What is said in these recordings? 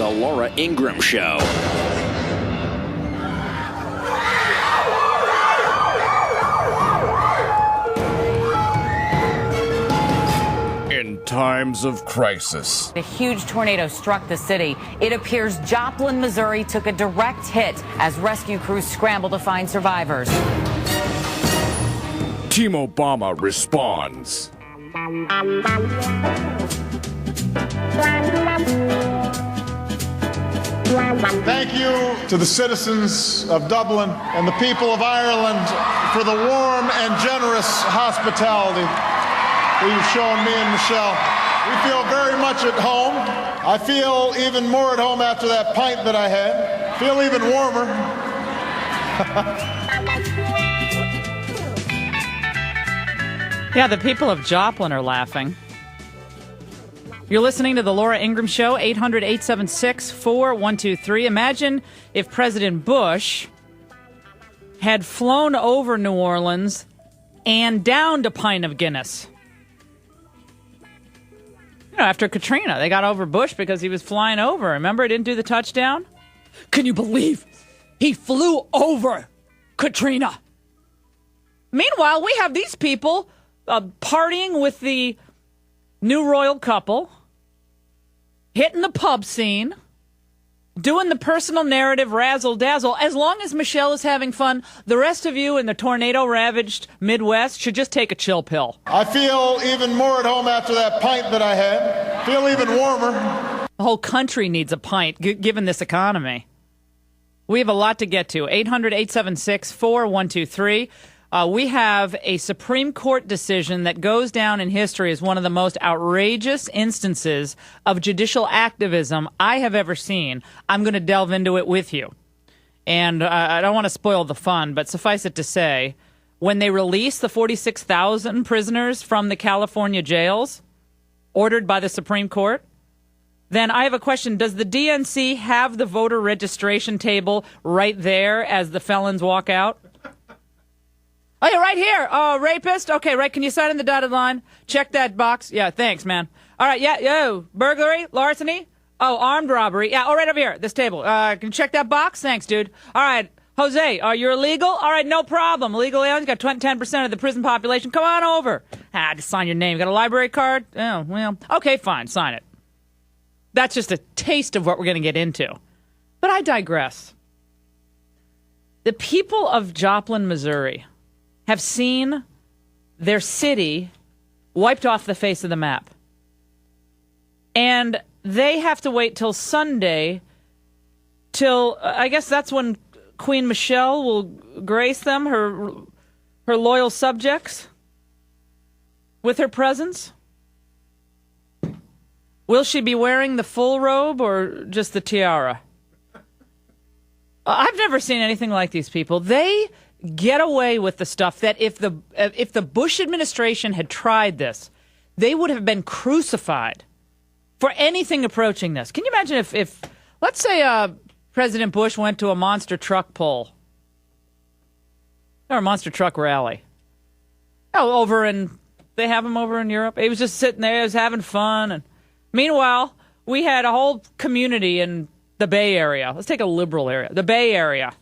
The Laura Ingraham Show. In times of crisis. A huge tornado struck the city. It appears Joplin, Missouri took a direct hit as rescue crews scramble to find survivors. Team Obama responds. Thank you to the citizens of Dublin and the people of Ireland for the warm and generous hospitality that you've shown me and Michelle. We feel very much at home. I feel even more at home after that pint that I had. Feel even warmer. Yeah, the people of Joplin are laughing. You're listening to the Laura Ingraham Show, 800-876-4123. Imagine if President Bush had flown over New Orleans and downed a pint of Guinness. You know, after Katrina, they got over Bush because he was flying over. Remember, he didn't do the touchdown? Can you believe he flew over Katrina? Meanwhile, we have these people partying with the new royal couple, hitting the pub scene, doing the personal narrative razzle-dazzle. As long as Michelle is having fun, the rest of you in the tornado-ravaged Midwest should just take a chill pill. I feel even more at home after that pint that I had. Feel even warmer. The whole country needs a pint, given this economy. We have a lot to get to. 800-876-4123. We have a Supreme Court decision that goes down in history as one of the most outrageous instances of judicial activism I have ever seen. I'm going to delve into it with you. And I don't want to spoil the fun, but suffice it to say, when they release the 46,000 prisoners from the California jails, ordered by the Supreme Court, then I have a question. Does the DNC have the voter registration table right there as the felons walk out? Oh, you're right here. Oh, rapist? Okay, right. Can you sign in the dotted line? Check that box. Yeah, thanks, man. All right, yeah, yo. Burglary? Larceny? Oh, armed robbery. Yeah, all right, over here, this table. Can you check that box? Thanks, dude. All right, Jose, you're illegal? All right, no problem. Illegal aliens got 10% of the prison population. Come on over. Just sign your name. Got a library card? Oh, well, okay, fine, sign it. That's just a taste of what we're going to get into. But I digress. The people of Joplin, Missouri have seen their city wiped off the face of the map. And they have to wait till Sunday, till, I guess that's when Queen Michelle will grace them, her loyal subjects, with her presence. Will she be wearing the full robe or just the tiara? I've never seen anything like these people. They get away with the stuff that if the Bush administration had tried this, they would have been crucified for anything approaching this. Can you imagine if let's say President Bush went to a monster truck pull or a monster truck rally? Oh, they have him over in Europe. He was just sitting there, he was having fun. And meanwhile, we had a whole community in the Bay Area. Let's take a liberal area. The Bay Area.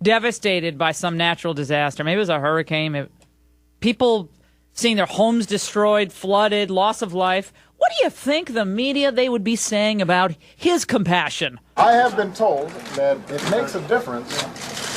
Devastated by some natural disaster. Maybe it was a hurricane. People seeing their homes destroyed, flooded, loss of life. What do you think the media they would be saying about his compassion? I have been told that it makes a difference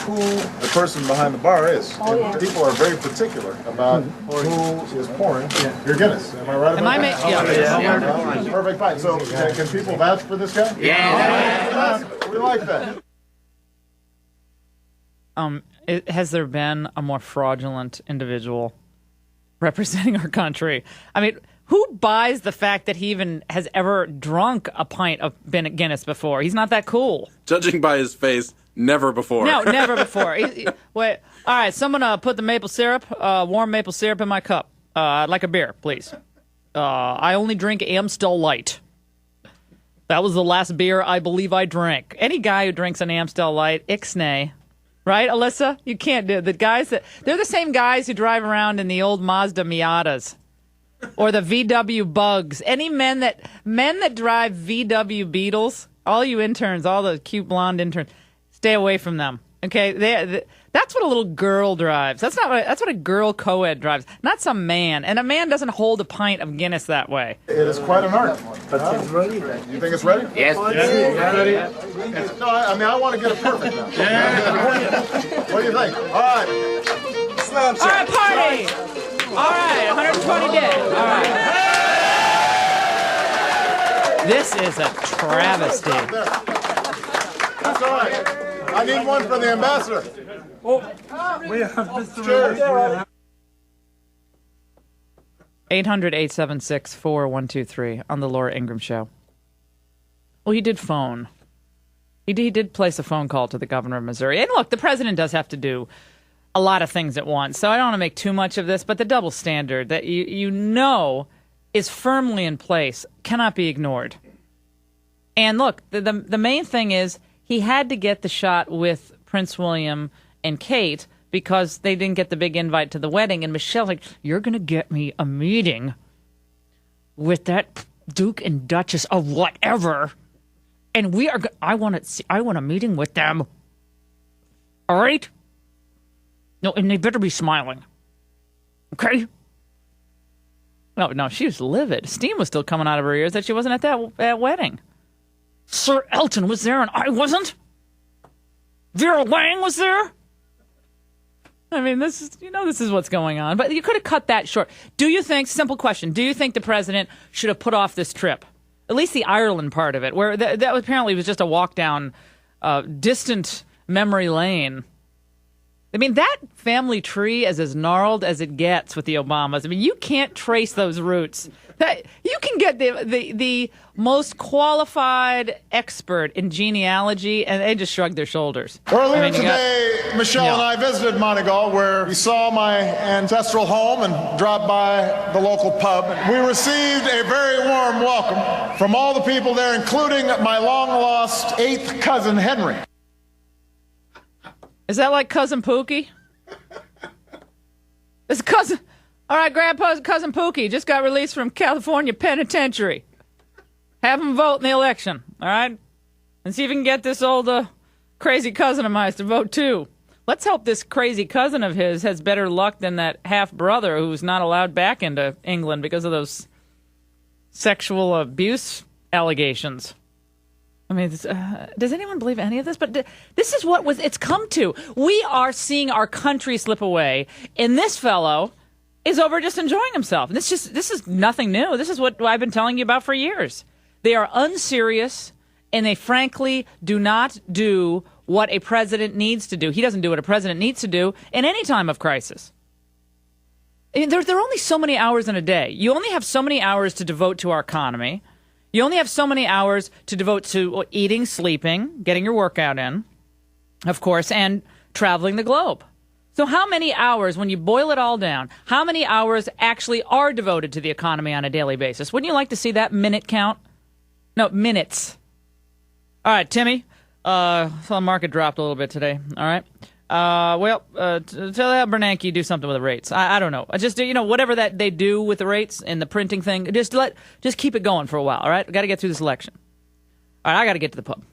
who the person behind the bar is. And people are very particular about who is pouring your Guinness. Am I right about that? Yeah. Perfect, fine. So can people vouch for this guy? Yeah. We like that. Has there been a more fraudulent individual representing our country? I mean, who buys the fact that he even has ever drunk a pint of Guinness before? He's not that cool. Judging by his face, never before. No, never before. Wait, all right, someone put the maple syrup, warm maple syrup in my cup. I'd like a beer, please. I only drink Amstel Light. That was the last beer I believe I drank. Any guy who drinks an Amstel Light, ixnay. Right, Alyssa? You can't do it. They're the same guys who drive around in the old Mazda Miatas or the VW Bugs. Any men that drive VW Beetles, All you interns, all the cute blonde interns, stay away from them. Okay, that's what a little girl drives. That's what a girl co-ed drives, not some man. And a man doesn't hold a pint of Guinness that way. It is quite an art. But it's ready. You think it's ready? Yes. Ready? No, I want to get it perfect now. What do you think? All right. All right, party. All right, 120 dead. All right. This is a travesty. That's all right. I need one for the ambassador. We have Mr. Cheers. 800-876-4123 on the Laura Ingraham Show. Well, he did phone. He did place a phone call to the governor of Missouri. And look, the president does have to do a lot of things at once, so I don't want to make too much of this, but the double standard that you know is firmly in place cannot be ignored. And look, the main thing is he had to get the shot with Prince William and Kate because they didn't get the big invite to the wedding. And Michelle's like, you're going to get me a meeting with that Duke and Duchess of whatever. And I want a meeting with them. All right? No, and they better be smiling. Okay? No, she was livid. Steam was still coming out of her ears that she wasn't at that wedding. Sir Elton was there and I wasn't? Vera Wang was there? I mean, this is what's going on. But you could have cut that short. Simple question, do you think the president should have put off this trip? At least the Ireland part of it, where that apparently was just a walk down distant memory lane. I mean, that family tree is as gnarled as it gets with the Obamas. I mean, you can't trace those roots. You can get the most qualified expert in genealogy, and they just shrug their shoulders. Earlier today, Michelle and I visited Monegal, where we saw my ancestral home and dropped by the local pub. We received a very warm welcome from all the people there, including my long-lost 8th cousin, Henry. Is that like Cousin Pookie? It's cousin. All right, Grandpa's cousin Pookie just got released from California Penitentiary. Have him vote in the election, all right? And see if we can get this old crazy cousin of mine to vote too. Let's hope this crazy cousin of his has better luck than that half-brother who's not allowed back into England because of those sexual abuse allegations. I mean, does anyone believe any of this? But this is what it's come to. We are seeing our country slip away, and this fellow is over just enjoying himself. And this is nothing new. This is what I've been telling you about for years. They are unserious, and they frankly do not do what a president needs to do. He doesn't do what a president needs to do in any time of crisis. I mean, there are only so many hours in a day. You only have so many hours to devote to our economy. You only have so many hours to devote to eating, sleeping, getting your workout in, of course, and traveling the globe. So how many hours, when you boil it all down, how many hours actually are devoted to the economy on a daily basis? Wouldn't you like to see that minute count? No, minutes. All right, Timmy. So the market dropped a little bit today. All right. Tell Bernanke do something with the rates. I don't know. Just whatever that they do with the rates and the printing thing. Just keep it going for a while. All right. Got to get through this election. All right. I got to get to the pub.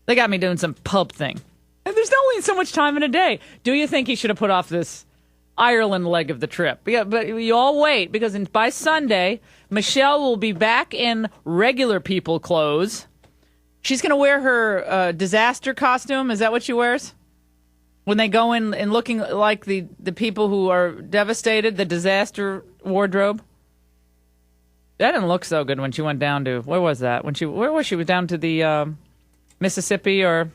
They got me doing some pub thing. And there's only so much time in a day. Do you think he should have put off this Ireland leg of the trip? Yeah, but you all wait because by Sunday, Michelle will be back in regular people clothes. She's going to wear her disaster costume. Is that what she wears? When they go in and looking like the people who are devastated, the disaster wardrobe. That didn't look so good when she went down to, where was that? Where was she? Was down to the Mississippi or,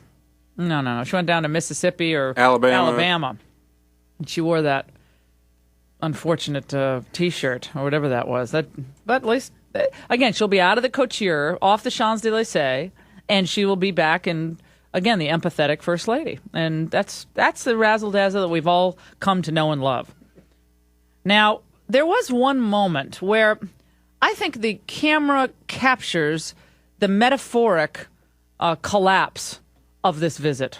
no. She went down to Mississippi or Alabama. And she wore that unfortunate T-shirt or whatever that was. But at least, again, she'll be out of the couture, off the Champs-Élysées, and she will be back in, again, the empathetic First Lady. And that's the razzle-dazzle that we've all come to know and love. Now, there was one moment where I think the camera captures the metaphoric collapse of this visit.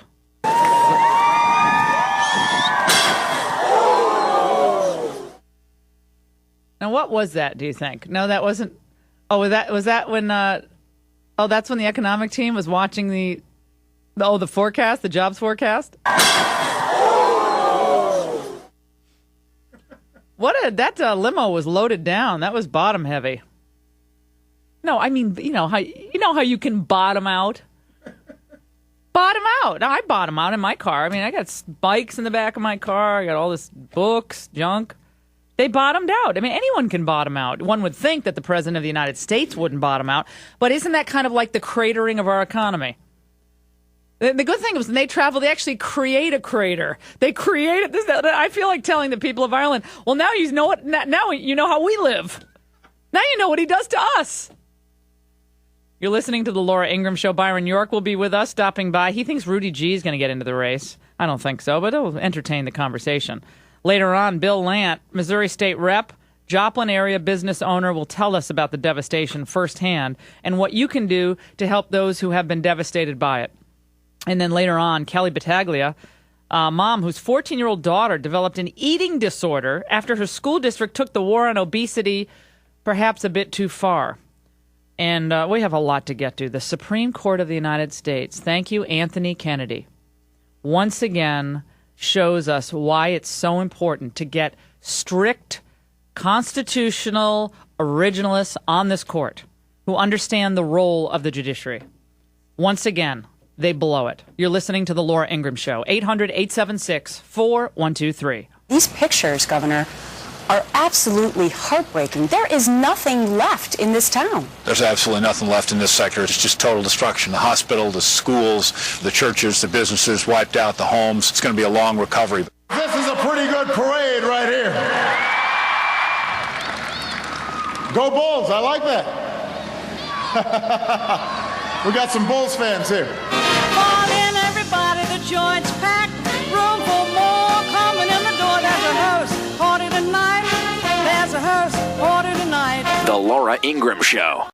Now, what was that, do you think? No, that wasn't... Oh, was that when... Oh, that's when the economic team was watching the forecast, the jobs forecast? That limo was loaded down. That was bottom heavy. No, I mean, you know how you can bottom out? Bottom out. I bottom out in my car. I mean, I got spikes in the back of my car. I got all this books, junk. They bottomed out. I mean, anyone can bottom out. One would think that the President of the United States wouldn't bottom out, but isn't that kind of like the cratering of our economy? The good thing is when they travel, they actually create a crater. They created this. I feel like telling the people of Ireland, well, now you know what. Now you know how we live. Now you know what he does to us. You're listening to the Laura Ingraham Show. Byron York will be with us, stopping by. He thinks Rudy G is going to get into the race. I don't think so, but it'll entertain the conversation. Later on, Bill Lant, Missouri State Rep, Joplin area business owner, will tell us about the devastation firsthand and what you can do to help those who have been devastated by it. And then later on, Kelly Battaglia, a mom whose 14-year-old daughter developed an eating disorder after her school district took the war on obesity perhaps a bit too far. And we have a lot to get to. The Supreme Court of the United States, thank you, Anthony Kennedy, once again shows us why it's so important to get strict constitutional originalists on this court who understand the role of the judiciary. Once again, they blow it. You're listening to the Laura Ingraham Show. 800-876-4123. These pictures, Governor, are absolutely heartbreaking. There is nothing left in this town. There's absolutely nothing left in this sector. It's just total destruction. The hospital, the schools, the churches, the businesses wiped out, the homes. It's going to be a long recovery. This is a pretty good parade right here. Go Bulls, I like that. We got some Bulls fans here. Fall in, everybody, the joint's packed. Room for more, coming in the door. There's a host party tonight. There's a host party tonight. The Laura Ingraham Show.